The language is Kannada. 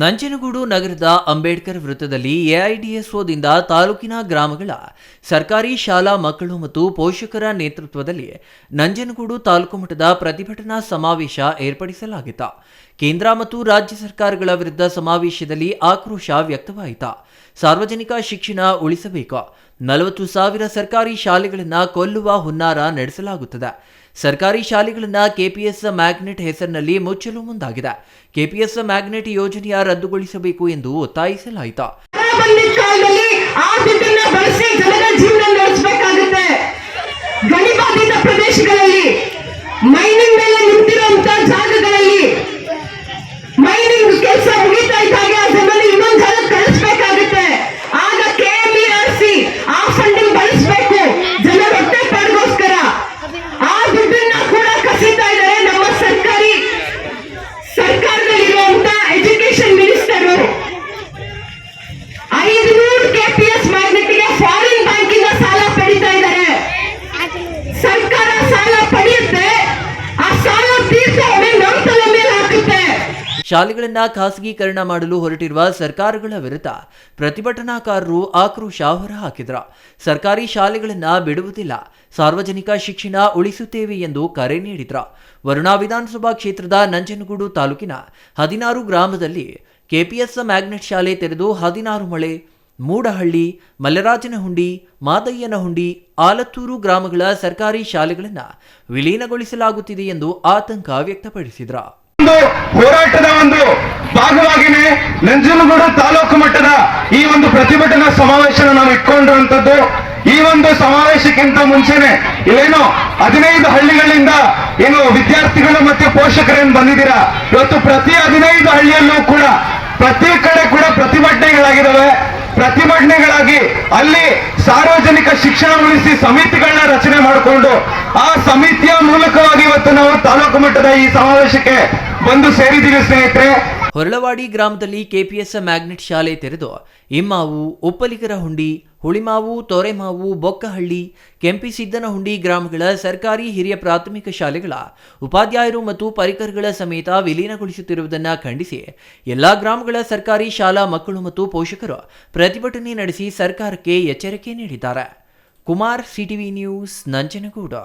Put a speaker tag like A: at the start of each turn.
A: ನಂಜನಗೂಡು ನಗರದ ಅಂಬೇಡ್ಕರ್ ವೃತ್ತದಲ್ಲಿ ಎಐಡಿಎಸ್ಒದಿಂದ ತಾಲೂಕಿನ ಗ್ರಾಮಗಳ ಸರ್ಕಾರಿ ಶಾಲಾ ಮಕ್ಕಳು ಮತ್ತು ಪೋಷಕರ ನೇತೃತ್ವದಲ್ಲಿ ನಂಜನಗೂಡು ತಾಲೂಕು ಮಟ್ಟದ ಪ್ರತಿಭಟನಾ ಸಮಾವೇಶ ಏರ್ಪಡಿಸಲಾಗಿತ್ತು. ಕೇಂದ್ರ ಮತ್ತು ರಾಜ್ಯ ಸರ್ಕಾರಗಳ ವಿರುದ್ಧ ಸಮಾವೇಶದಲ್ಲಿ ಆಕ್ರೋಶ ವ್ಯಕ್ತವಾಯಿತು. ಸಾರ್ವಜನಿಕ ಶಿಕ್ಷಣ ಉಳಿಸಬೇಕು, 40,000 ಸರ್ಕಾರಿ ಶಾಲೆಗಳನ್ನು ಕೊಲ್ಲುವ ಹುನ್ನಾರ ನಡೆಸಲಾಗುತ್ತದೆ. ಸರ್ಕಾರಿ ಶಾಲೆಗಳನ್ನು ಕೆಪಿಎಸ್ ಮ್ಯಾಗ್ನೆಟ್ ಹೆಸರಿನಲ್ಲಿ ಮುಚ್ಚಲು ಮುಂದಾಗಿದೆ. ಕೆಪಿಎಸ್ ಮ್ಯಾಗ್ನೆಟ್ ಯೋಜನೆಯ ರದ್ದುಗೊಳಿಸಬೇಕು ಎಂದು ಒತ್ತಾಯಿಸಲಾಯಿತು.
B: ಗಣಿಬಾಧಿತ ಪ್ರದೇಶಗಳಲ್ಲಿ ಮೈನಿಂಗ್ ಮೇಲೆ ನಿಂತಿರುವಂತಹ ಜಾಗಗಳಲ್ಲಿ ಮೈನಿಂಗ್ ಕೆಲಸ ಮುಗಿತಾ ಇದ್ದಾಗ ಅದರಲ್ಲಿ ಇನ್ನೊಂದು ಜಾಗ ಕಳಿಸಬೇಕಾಗುತ್ತೆ. ಆಗ ಕೆಎಂಇಆರ್ಸಿ ಆ ಫಂಡಿಂಗ್ ಬಳಸಬೇಕು ಜನರ ಹೊಟ್ಟೆ ಪಾಡಿಗೋಸ್ಕರ. ಆ ದುಡ್ಡನ್ನ ಕೂಡ ಕಸಿತಾ ಇದ್ದಾರೆ ನಮ್ಮ ಸರ್ಕಾರದಲ್ಲಿರುವಂತಹ ಎಜುಕೇಶನ್ ಮಿನಿಸ್ಟರ್. 500 ಕೆಪಿಎಸ್ ಮ್ಯಾಗ್ನೆಟ್ಗೆ ಫಾರಿನ್ ಬ್ಯಾಂಕ್ ಇಂದ ಸಾಲ ಪಡಿತಾ ಇದ್ದಾರೆ. ಸರ್ಕಾರ ಸಾಲ ಪಡೆಯುತ್ತೆ, ಆ ಸಾಲ ತೀರ್ಸೋದೇ ನಮ್ಮ ತಲೆ ಮೇಲೆ ಹಾಕುತ್ತೆ.
A: ಶಾಲೆಗಳನ್ನ ಖಾಸಗೀಕರಣ ಮಾಡಲು ಹೊರಟಿರುವ ಸರ್ಕಾರಗಳ ವಿರುದ್ಧ ಪ್ರತಿಭಟನಾಕಾರರು ಆಕ್ರೋಶ ಹೊರಹಾಕಿದರು. ಸರ್ಕಾರಿ ಶಾಲೆಗಳನ್ನ ಬಿಡುವುದಿಲ್ಲ, ಸಾರ್ವಜನಿಕ ಶಿಕ್ಷಣ ಉಳಿಸುತ್ತೇವೆ ಎಂದು ಕರೆ ನೀಡಿದ್ರು. ವರುಣಾ ವಿಧಾನಸಭಾ ಕ್ಷೇತ್ರದ ನಂಜನಗೂಡು ತಾಲೂಕಿನ 16 ಗ್ರಾಮದಲ್ಲಿ ಕೆಪಿಎಸ್ ಮ್ಯಾಗ್ನೆಟ್ ಶಾಲೆ ತೆರೆದು 16 ಮಳೆ, ಮೂಡಹಳ್ಳಿ, ಮಲ್ಲರಾಜನಹುಂಡಿ, ಮಾದಯ್ಯನಹುಂಡಿ, ಆಲತ್ತೂರು ಗ್ರಾಮಗಳ ಸರ್ಕಾರಿ ಶಾಲೆಗಳನ್ನು ವಿಲೀನಗೊಳಿಸಲಾಗುತ್ತಿದೆ ಎಂದು ಆತಂಕ ವ್ಯಕ್ತಪಡಿಸಿದರು.
C: ಹೋರಾಟದ ಒಂದು ಭಾಗವಾಗಿನೇ ನಂಜನಗೂಡು ತಾಲೂಕು ಮಟ್ಟದ ಈ ಒಂದು ಪ್ರತಿಭಟನಾ ಸಮಾವೇಶನ ನಾವು ಇಟ್ಕೊಂಡಿರುವಂತದ್ದು. ಈ ಒಂದು ಸಮಾವೇಶಕ್ಕಿಂತ ಮುಂಚೆನೆ ಇಲ್ಲೇನೋ 15 ಹಳ್ಳಿಗಳಿಂದ ಏನು ವಿದ್ಯಾರ್ಥಿಗಳು ಮತ್ತೆ ಪೋಷಕರೇನು ಬಂದಿದ್ದೀರಾ. ಇವತ್ತು ಪ್ರತಿ 15 ಹಳ್ಳಿಯಲ್ಲೂ ಕೂಡ ಪ್ರತಿ ಕಡೆ ಕೂಡ ಪ್ರತಿಭಟನೆಗಳಾಗಿದ್ದಾವೆ. ಪ್ರತಿಭಟನೆಗಳಾಗಿ ಅಲ್ಲಿ ಸಾರ್ವಜನಿಕ ಶಿಕ್ಷಣ ಉಳಿಸಿ ಸಮಿತಿಗಳನ್ನ ರಚನೆ ಮಾಡಿಕೊಂಡು ಆ ಸಮಿತಿಯ ಮೂಲಕವಾಗಿ ಇವತ್ತು ನಾವು ತಾಲೂಕು ಮಟ್ಟದ ಈ ಸಮಾವೇಶಕ್ಕೆ ಬಂದು ಸೇರಿದ್ದೀವಿ ಸ್ನೇಹಿತರೆ.
A: ಹೊರಳವಾಡಿ ಗ್ರಾಮದಲ್ಲಿ ಕೆಪಿಎಸ್ ಮ್ಯಾಗ್ನೆಟ್ ಶಾಲೆ ತೆರೆದು ಇಮ್ಮಾವು, ಉಪ್ಪಲಿಗರಹುಂಡಿ, ಹುಳಿಮಾವು, ತೊರೆಮಾವು, ಬೊಕ್ಕಹಳ್ಳಿ, ಕೆಂಪಿಸಿದ್ದನಹುಂಡಿ ಗ್ರಾಮಗಳ ಸರ್ಕಾರಿ ಹಿರಿಯ ಪ್ರಾಥಮಿಕ ಶಾಲೆಗಳ ಉಪಾಧ್ಯಾಯರು ಮತ್ತು ಪರಿಕರಗಳ ಸಮೇತ ವಿಲೀನಗೊಳಿಸುತ್ತಿರುವುದನ್ನು ಖಂಡಿಸಿ ಎಲ್ಲಾ ಗ್ರಾಮಗಳ ಸರ್ಕಾರಿ ಶಾಲಾ ಮಕ್ಕಳು ಮತ್ತು ಪೋಷಕರು ಪ್ರತಿಭಟನೆ ನಡೆಸಿ ಸರ್ಕಾರಕ್ಕೆ ಎಚ್ಚರಿಕೆ ನೀಡಿದ್ದಾರೆ. Kumar, CTV news, Nanjangud.